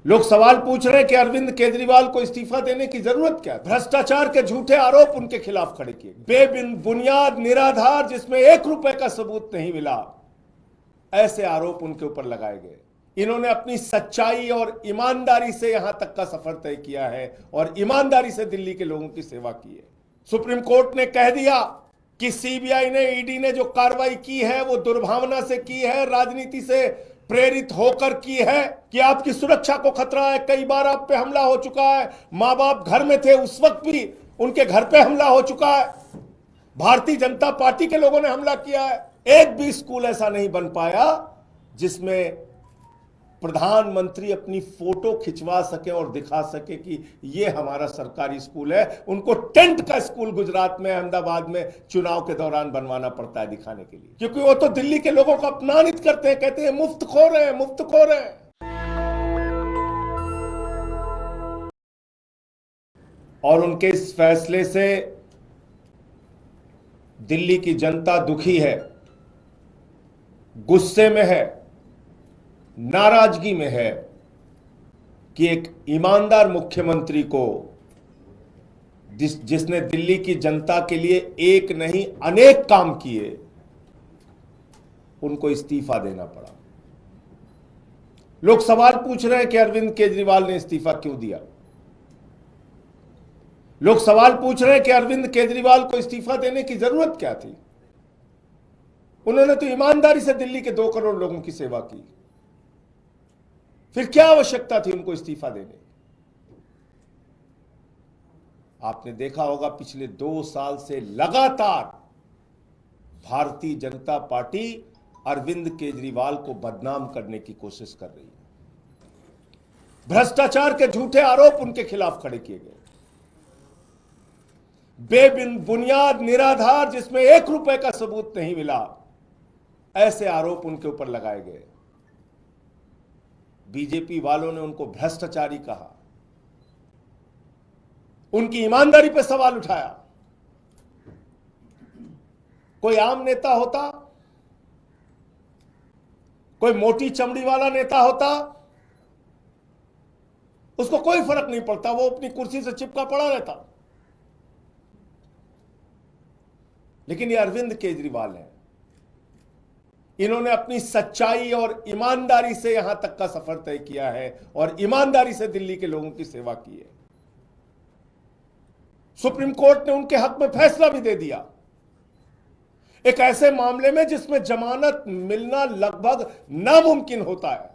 लोग सवाल पूछ रहे हैं कि अरविंद केजरीवाल को इस्तीफा देने की जरूरत क्या है। भ्रष्टाचार के झूठे आरोप उनके खिलाफ खड़े किए, बेबुनियाद निराधार, जिसमें 1 रुपए का सबूत नहीं मिला, ऐसे आरोप उनके ऊपर लगाए गए। इन्होंने अपनी सच्चाई और ईमानदारी से यहां तक का सफर तय किया है और ईमानदारी से दिल्ली के लोगों की सेवा की है। सुप्रीम कोर्ट ने कह दिया कि सीबीआई ने, ईडी ने जो कार्रवाई की है वो दुर्भावना से की है, राजनीति से प्रेरित होकर की है, कि आपकी सुरक्षा को खतरा है। कई बार आप पे हमला हो चुका है, मां बाप घर में थे उस वक्त भी उनके घर पे हमला हो चुका है, भारतीय जनता पार्टी के लोगों ने हमला किया है। एक भी स्कूल ऐसा नहीं बन पाया जिसमें प्रधानमंत्री अपनी फोटो खिंचवा सके और दिखा सके कि ये हमारा सरकारी स्कूल है। उनको टेंट का स्कूल गुजरात में, अहमदाबाद में चुनाव के दौरान बनवाना पड़ता है दिखाने के लिए, क्योंकि वो तो दिल्ली के लोगों को अपमानित करते हैं, कहते हैं मुफ्तखोर हैं, मुफ्तखोर हैं। और उनके इस फैसले से दिल्ली की जनता दुखी है, गुस्से में है, नाराजगी में है कि एक ईमानदार मुख्यमंत्री को, जिसने दिल्ली की जनता के लिए एक नहीं अनेक काम किए, उनको इस्तीफा देना पड़ा। लोग सवाल पूछ रहे हैं कि अरविंद केजरीवाल ने इस्तीफा क्यों दिया। लोग सवाल पूछ रहे हैं कि अरविंद केजरीवाल को इस्तीफा देने की जरूरत क्या थी। उन्होंने तो ईमानदारी से दिल्ली के 2 करोड़ लोगों की सेवा की, फिर क्या आवश्यकता थी उनको इस्तीफा देने की। आपने देखा होगा पिछले 2 साल से लगातार भारतीय जनता पार्टी अरविंद केजरीवाल को बदनाम करने की कोशिश कर रही है। भ्रष्टाचार के झूठे आरोप उनके खिलाफ खड़े किए गए, बेबुनियाद निराधार, जिसमें 1 रुपए का सबूत नहीं मिला, ऐसे आरोप उनके ऊपर लगाए गए। बीजेपी वालों ने उनको भ्रष्टाचारी कहा, उनकी ईमानदारी पर सवाल उठाया। कोई आम नेता होता, कोई मोटी चमड़ी वाला नेता होता, उसको कोई फर्क नहीं पड़ता, वो अपनी कुर्सी से चिपका पड़ा रहता। लेकिन ये अरविंद केजरीवाल है, इन्होंने अपनी सच्चाई और ईमानदारी से यहां तक का सफर तय किया है और ईमानदारी से दिल्ली के लोगों की सेवा की है। सुप्रीम कोर्ट ने उनके हक में फैसला भी दे दिया, एक ऐसे मामले में जिसमें जमानत मिलना लगभग नामुमकिन होता है।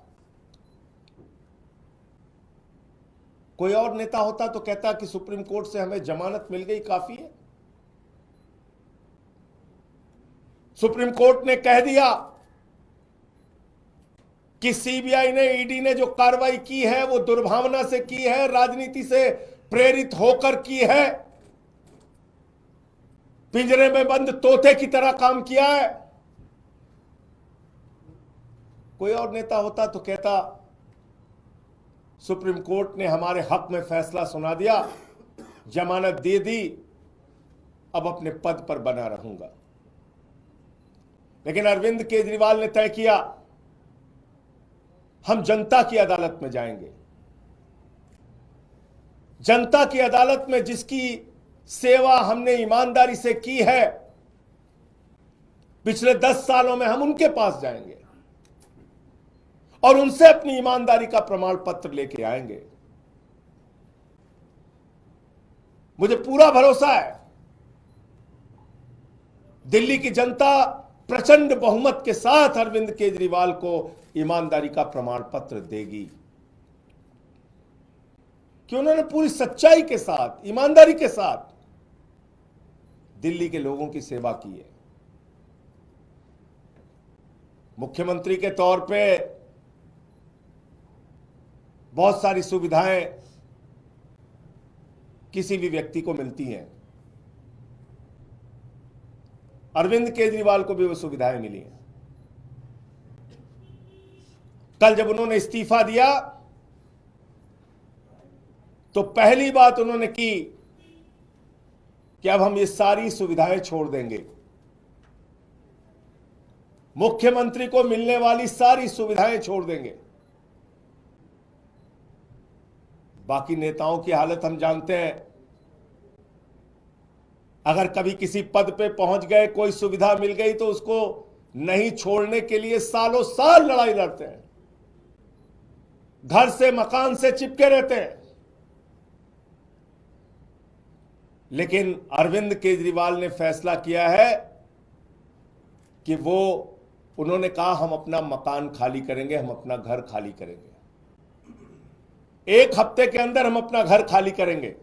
कोई और नेता होता तो कहता कि सुप्रीम कोर्ट से हमें जमानत मिल गई, काफी है। सुप्रीम कोर्ट ने कह दिया कि सीबीआई ने, ईडी ने जो कार्रवाई की है वो दुर्भावना से की है, राजनीति से प्रेरित होकर की है, पिंजरे में बंद तोते की तरह काम किया है। कोई और नेता होता तो कहता सुप्रीम कोर्ट ने हमारे हक में फैसला सुना दिया, जमानत दे दी, अब अपने पद पर बना रहूंगा। लेकिन अरविंद केजरीवाल ने तय किया, हम जनता की अदालत में जाएंगे। जनता की अदालत में जिसकी सेवा हमने ईमानदारी से की है पिछले 10 सालों में, हम उनके पास जाएंगे और उनसे अपनी ईमानदारी का प्रमाण पत्र लेके आएंगे। मुझे पूरा भरोसा है दिल्ली की जनता प्रचंड बहुमत के साथ अरविंद केजरीवाल को ईमानदारी का प्रमाण पत्र देगी, कि उन्होंने पूरी सच्चाई के साथ, ईमानदारी के साथ दिल्ली के लोगों की सेवा की है। मुख्यमंत्री के तौर पे बहुत सारी सुविधाएं किसी भी व्यक्ति को मिलती हैं, अरविंद केजरीवाल को भी वो सुविधाएं मिली हैं। कल जब उन्होंने इस्तीफा दिया तो पहली बात उन्होंने की कि अब हम ये सारी सुविधाएं छोड़ देंगे, मुख्यमंत्री को मिलने वाली सारी सुविधाएं छोड़ देंगे। बाकी नेताओं की हालत हम जानते हैं। अगर कभी किसी पद पे पहुंच गए, कोई सुविधा मिल गई तो उसको नहीं छोड़ने के लिए सालों साल लड़ाई लड़ते हैं, घर से मकान से चिपके रहते हैं। लेकिन अरविंद केजरीवाल ने फैसला किया है कि उन्होंने कहा हम अपना मकान खाली करेंगे, हम अपना घर खाली करेंगे। 1 हफ्ते के अंदर हम अपना घर खाली करेंगे।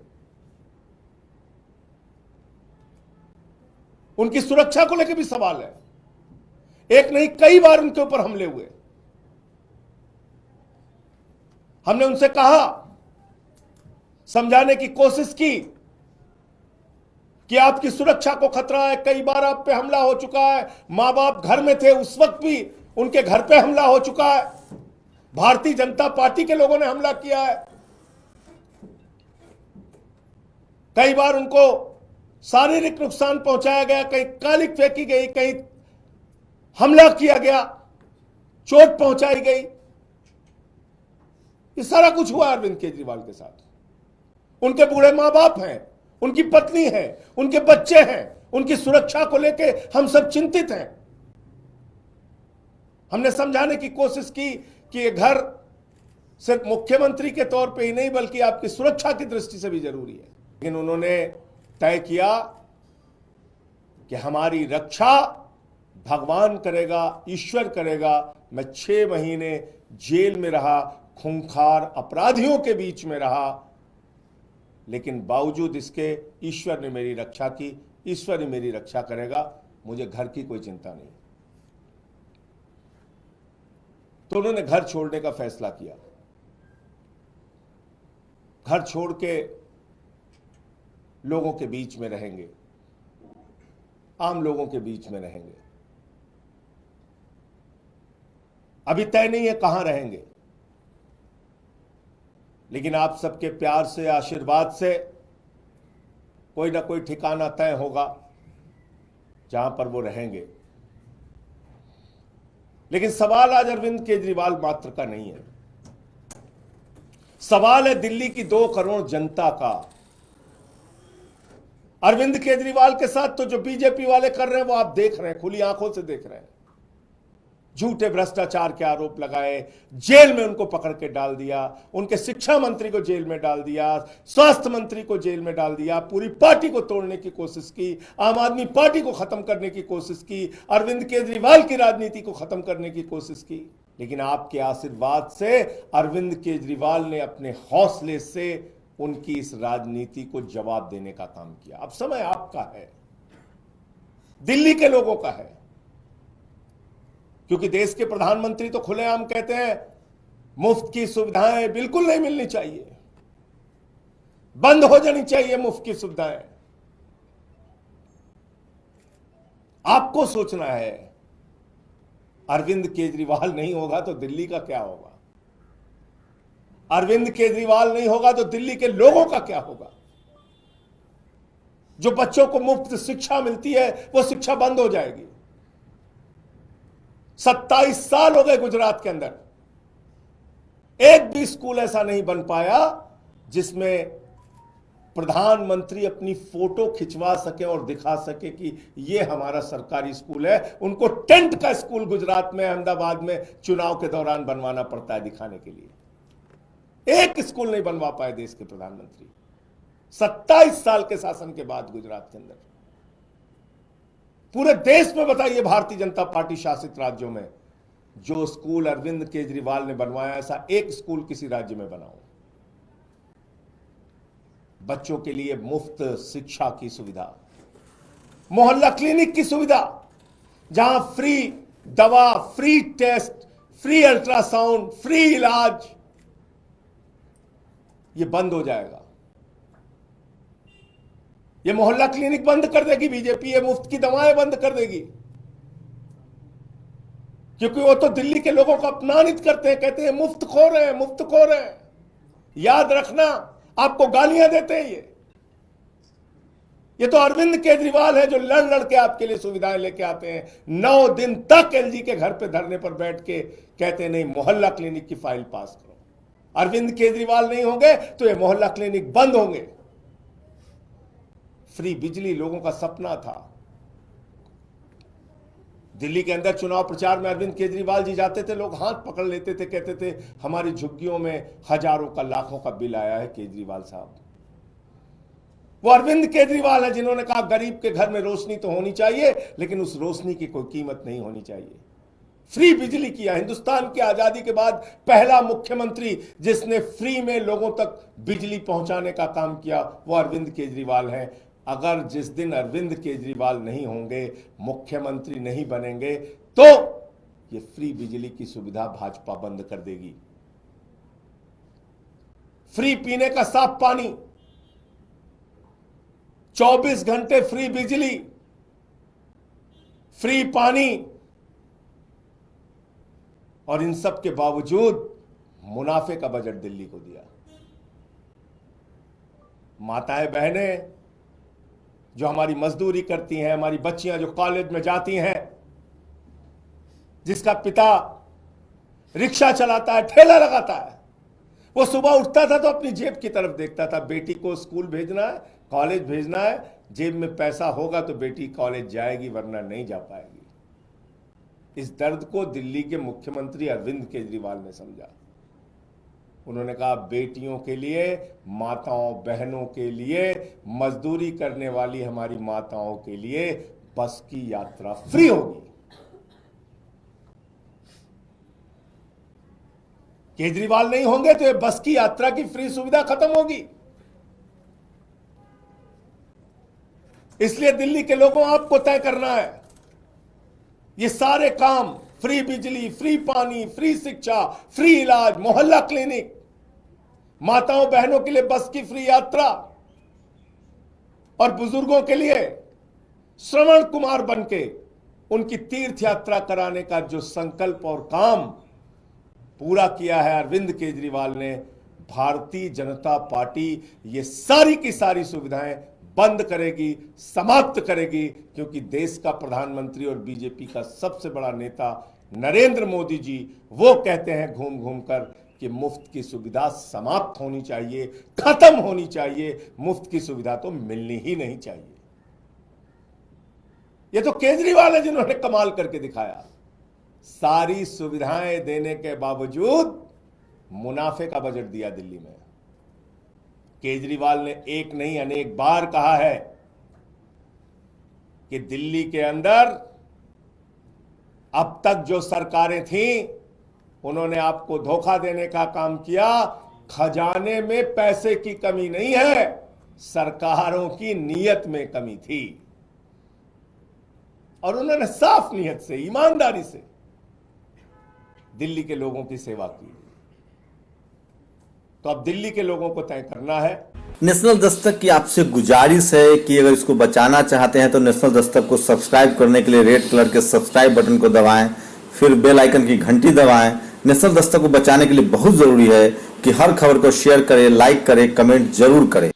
उनकी सुरक्षा को लेकर भी सवाल है। एक नहीं कई बार उनके ऊपर हमले हुए। हमने उनसे कहा, समझाने की कोशिश की कि आपकी सुरक्षा को खतरा है। कई बार आप पे हमला हो चुका है। मां बाप घर में थे, उस वक्त भी उनके घर पे हमला हो चुका है। भारतीय जनता पार्टी के लोगों ने हमला किया है। कई बार उनको शारीरिक नुकसान पहुंचाया गया, कहीं कालिक फेंकी गई, कहीं हमला किया गया, चोट पहुंचाई गई। ये सारा कुछ हुआ अरविंद केजरीवाल के साथ। उनके बूढ़े मां बाप हैं, उनकी पत्नी है, उनके बच्चे हैं, उनकी सुरक्षा को लेके हम सब चिंतित हैं। हमने समझाने की कोशिश की कि ये घर सिर्फ मुख्यमंत्री के तौर पे ही नहीं बल्कि आपकी सुरक्षा की दृष्टि से भी जरूरी है। लेकिन उन्होंने तय किया कि हमारी रक्षा भगवान करेगा, ईश्वर करेगा। मैं 6 महीने जेल में रहा, खूंखार अपराधियों के बीच में रहा, लेकिन बावजूद इसके ईश्वर ने मेरी रक्षा की, ईश्वर ही मेरी रक्षा करेगा, मुझे घर की कोई चिंता नहीं। तो उन्होंने घर छोड़ने का फैसला किया। घर छोड़ के लोगों के बीच में रहेंगे, आम लोगों के बीच में रहेंगे। अभी तय नहीं है कहां रहेंगे, लेकिन आप सबके प्यार से, आशीर्वाद से कोई ना कोई ठिकाना तय होगा जहां पर वो रहेंगे। लेकिन सवाल आज अरविंद केजरीवाल मात्र का नहीं है। सवाल है दिल्ली की 2 करोड़ जनता का। अरविंद केजरीवाल के साथ तो जो बीजेपी वाले कर रहे हैं वो आप देख रहे हैं, खुली आंखों से देख रहे हैं। झूठे भ्रष्टाचार के आरोप लगाए, जेल में उनको पकड़ के डाल दिया, उनके शिक्षा मंत्री को जेल में डाल दिया, स्वास्थ्य मंत्री को जेल में डाल दिया, पूरी पार्टी को तोड़ने की कोशिश की, आम आदमी पार्टी को खत्म करने की कोशिश की, अरविंद केजरीवाल की राजनीति को खत्म करने की कोशिश की। लेकिन आपके आशीर्वाद से अरविंद केजरीवाल ने अपने हौसले से उनकी इस राजनीति को जवाब देने का काम किया। अब समय आपका है, दिल्ली के लोगों का है, क्योंकि देश के प्रधानमंत्री तो खुलेआम कहते हैं मुफ्त की सुविधाएं बिल्कुल नहीं मिलनी चाहिए, बंद हो जानी चाहिए मुफ्त की सुविधाएं। आपको सोचना है, अरविंद केजरीवाल नहीं होगा तो दिल्ली का क्या होगा? अरविंद केजरीवाल नहीं होगा तो दिल्ली के लोगों का क्या होगा? जो बच्चों को मुफ्त शिक्षा मिलती है वो शिक्षा बंद हो जाएगी। 27 साल हो गए गुजरात के अंदर, एक भी स्कूल ऐसा नहीं बन पाया जिसमें प्रधानमंत्री अपनी फोटो खिंचवा सके और दिखा सके कि ये हमारा सरकारी स्कूल है। उनको टेंट का स्कूल गुजरात में, अहमदाबाद में चुनाव के दौरान बनवाना पड़ता है दिखाने के लिए। एक स्कूल नहीं बनवा पाए देश के प्रधानमंत्री 27 साल के शासन के बाद गुजरात के अंदर। पूरे देश में बताइए, भारतीय जनता पार्टी शासित राज्यों में जो स्कूल अरविंद केजरीवाल ने बनवाया, ऐसा एक स्कूल किसी राज्य में बना हो। बच्चों के लिए मुफ्त शिक्षा की सुविधा, मोहल्ला क्लिनिक की सुविधा, जहां फ्री दवा, free test, free ultrasound, free इलाज, ये बंद हो जाएगा। ये मोहल्ला क्लिनिक बंद कर देगी बीजेपी, ये मुफ्त की दवाएं बंद कर देगी, क्योंकि वो तो दिल्ली के लोगों को अपमानित करते हैं, कहते हैं मुफ्त खो रहे हैं, मुफ्त खो रहे हैं। याद रखना, आपको गालियां देते हैं ये तो अरविंद केजरीवाल है जो लड़ लड़ के आपके लिए सुविधाएं लेके आते हैं। 9 दिन तक एलजी के घर पे धरने पर बैठ के कहते हैं नहीं, मोहल्ला क्लिनिक की फाइल पास करो। अरविंद केजरीवाल नहीं होंगे तो ये मोहल्ला क्लिनिक बंद होंगे। फ्री बिजली लोगों का सपना था। दिल्ली के अंदर चुनाव प्रचार में अरविंद केजरीवाल जी जाते थे, लोग हाथ पकड़ लेते थे, कहते थे हमारी झुग्गियों में हजारों का लाखों का बिल आया है केजरीवाल साहब। वो अरविंद केजरीवाल है जिन्होंने कहा गरीब के घर में रोशनी तो होनी चाहिए, लेकिन उस रोशनी की कोई कीमत नहीं होनी चाहिए। फ्री बिजली किया। हिंदुस्तान की आजादी के बाद पहला मुख्यमंत्री जिसने फ्री में लोगों तक बिजली पहुंचाने का काम किया वो अरविंद केजरीवाल है। अगर जिस दिन अरविंद केजरीवाल नहीं होंगे, मुख्यमंत्री नहीं बनेंगे, तो ये फ्री बिजली की सुविधा भाजपा बंद कर देगी। फ्री पीने का साफ पानी, 24 घंटे फ्री बिजली, फ्री पानी, और इन सब के बावजूद मुनाफे का बजट दिल्ली को दिया। माताएं बहनें जो हमारी मजदूरी करती हैं, हमारी बच्चियां जो कॉलेज में जाती हैं, जिसका पिता रिक्शा चलाता है, ठेला लगाता है, वो सुबह उठता था तो अपनी जेब की तरफ देखता था। बेटी को स्कूल भेजना है, कॉलेज भेजना है, जेब में पैसा होगा तो बेटी कॉलेज जाएगी, वरना नहीं जा पाएगी। इस दर्द को दिल्ली के मुख्यमंत्री अरविंद केजरीवाल ने समझा। उन्होंने कहा बेटियों के लिए, माताओं बहनों के लिए, मजदूरी करने वाली हमारी माताओं के लिए बस की यात्रा फ्री होगी। केजरीवाल नहीं होंगे तो ये बस की यात्रा की फ्री सुविधा खत्म होगी। इसलिए दिल्ली के लोगों आपको तय करना है। ये सारे काम, फ्री बिजली, फ्री पानी, फ्री शिक्षा, फ्री इलाज, मोहल्ला क्लिनिक, माताओं बहनों के लिए बस की फ्री यात्रा, और बुजुर्गों के लिए श्रवण कुमार बनके उनकी तीर्थ यात्रा कराने का जो संकल्प और काम पूरा किया है अरविंद केजरीवाल ने, भारतीय जनता पार्टी ये सारी की सारी सुविधाएं बंद करेगी, समाप्त करेगी, क्योंकि देश का प्रधानमंत्री और बीजेपी का सबसे बड़ा नेता नरेंद्र मोदी जी वो कहते हैं घूम घूम कर कि मुफ्त की सुविधा समाप्त होनी चाहिए, खत्म होनी चाहिए, मुफ्त की सुविधा तो मिलनी ही नहीं चाहिए। ये तो केजरीवाल है जिन्होंने कमाल करके दिखाया। सारी सुविधाएं देने के बावजूद मुनाफे का बजट दिया दिल्ली में। केजरीवाल ने एक नहीं अनेक बार कहा है कि दिल्ली के अंदर अब तक जो सरकारें थीं उन्होंने आपको धोखा देने का काम किया। खजाने में पैसे की कमी नहीं है, सरकारों की नीयत में कमी थी, और उन्होंने साफ नीयत से, ईमानदारी से दिल्ली के लोगों की सेवा की। तो अब दिल्ली के लोगों को तय करना है। नेशनल दस्तक की आपसे गुजारिश है कि अगर इसको बचाना चाहते हैं तो नेशनल दस्तक को सब्सक्राइब करने के लिए रेड कलर के सब्सक्राइब बटन को दबाएं, फिर बेल आइकन की घंटी दबाएं। नेशनल दस्तक को बचाने के लिए बहुत जरूरी है कि हर खबर को शेयर करें, लाइक करें, कमेंट जरूर करें।